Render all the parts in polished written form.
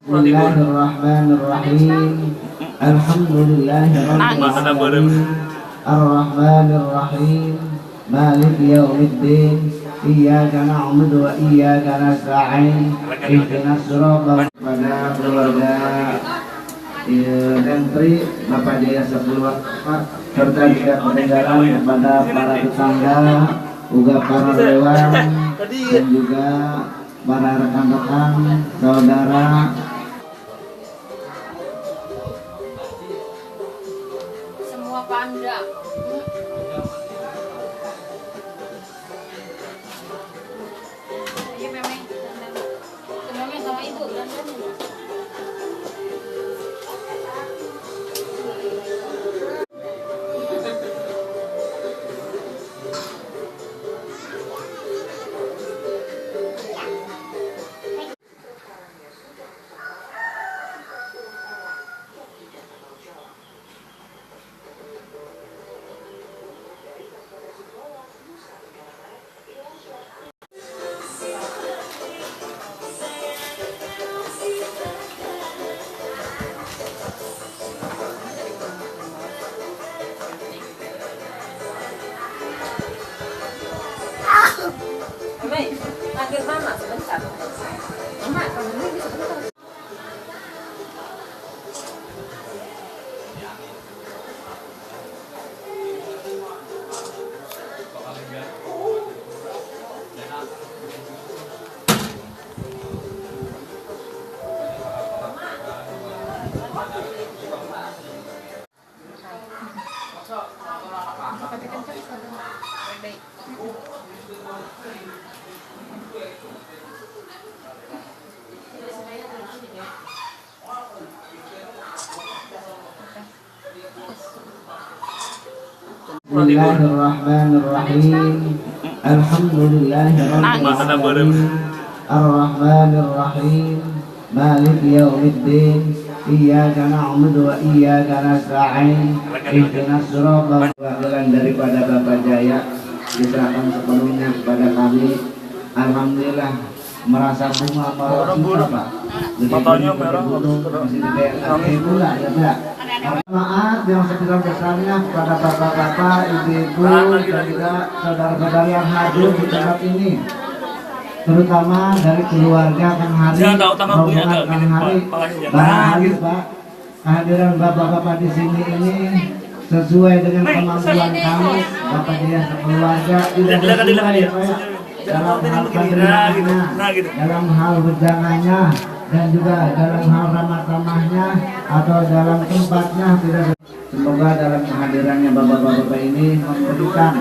Bismillahirrahmanirrahim. Alhamdulillahirrahmanirrahim. Ar-Rahmanirrahim. Maliki yaumiddin. Iyyaka na'budu wa iyyaka nasta'in. Ihdinas siratal pada keluarga Entri Bapak Jaya Sepuluh serta tidak ketinggalan kepada para tetangga, juga para relawan dan juga para rekan-rekan, saudara. Semua panda. Iya memang. Kenalnya sama ibu dan panggil mama sebentar. Mama, kamu ini sebentar. Bismillahirrahmanirrahim. Alhamdulillahirrahmanirrahim. Ar-Rahmanirrahim. Maliki yaumiddin. Iyyaka na'budu wa iyyaka nasta'in. Ihdinas siratal mustaqim. Daripada Bapak Jaya diserahkan sepenuhnya kepada kami. Alhamdulillah merasa bunga merah Pak. Matanya merah masih di pula ya Pak. Maaf yang sebesar-besarnya kepada bapak-bapak, ibu-ibu, dan juga saudara-saudara yang hadir di tempat ini, terutama dari keluarga Kang Hari, rombongan Kang Hari. Barangkali Pak, kehadiran bapak-bapak di sini ini sesuai dengan kemampuan kami, Bapak Jaya sekeluarga, tidak sesuai dalam hal penerimaannya, dalam hal berjangannya, dan juga dalam hal ramah-tamahnya atau dalam tempatnya tidak. Semoga dalam kehadirannya bapak-bapak ini memberikan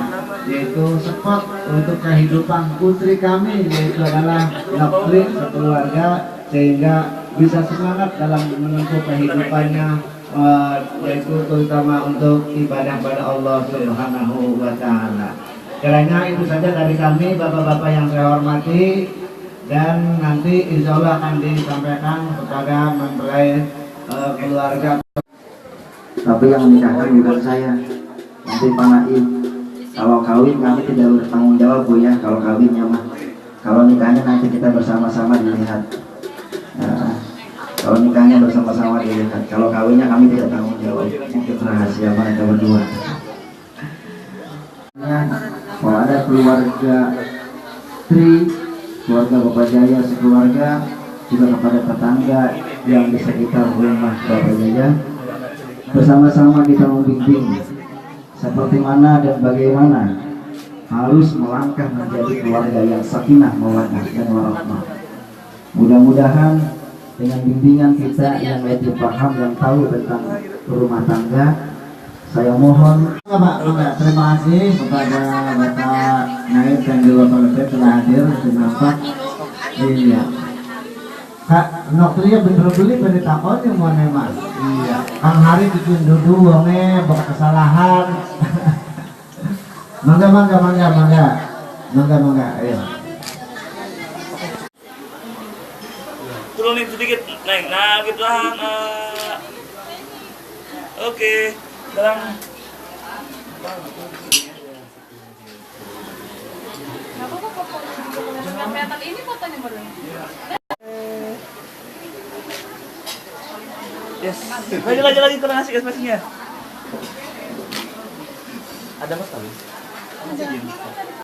yaitu support untuk kehidupan putri kami, yaitu adalah Nokri sekeluarga, sehingga bisa semangat dalam menempuh kehidupannya, yaitu terutama untuk ibadah pada Allah Subhanahu wa Ta'ala. Kiranya itu saja dari kami, bapak-bapak yang saya hormati, dan nanti insya Allah akan disampaikan kepada mempelai keluarga. Tapi yang menikahkan bukan saya, nanti Pak Naib. Kalau kawin kami tidak bertanggung jawab Bu ya, kalau kawinnya mah. Kalau nikahnya nanti kita bersama-sama dilihat. Kalau nikahnya bersama-sama dilihat. Kalau kawinnya kami tidak tanggung jawab, mungkin rahasia mereka berdua. Kalau ada keluarga keluarga Bapak Jaya sekeluarga, juga kepada tetangga yang di sekitar rumah Bapak Jaya, bersama-sama kita membimbing seperti mana dan bagaimana harus melangkah menjadi keluarga yang sakinah mawaddah dan warahmah. Mudah-mudahan dengan bimbingan kita yang lebih paham dan tahu tentang rumah tangga, saya mohon Pak, terima kasih kepada Bapak Naib dan juga Pak Lutfi telah hadir di tempat. Iya. Kak, Nokriya bener beli beli takon yang mau Mas. Iya. Kang Hari bikin dudu wonge bawa kesalahan. Mangga, ayo. Turunin sedikit, naik, nah gitu lah. Oke. Dalam Kelihatan ini fotonya baru. Yes. Lagi kurang asik ekspresinya. Ada mas tadi?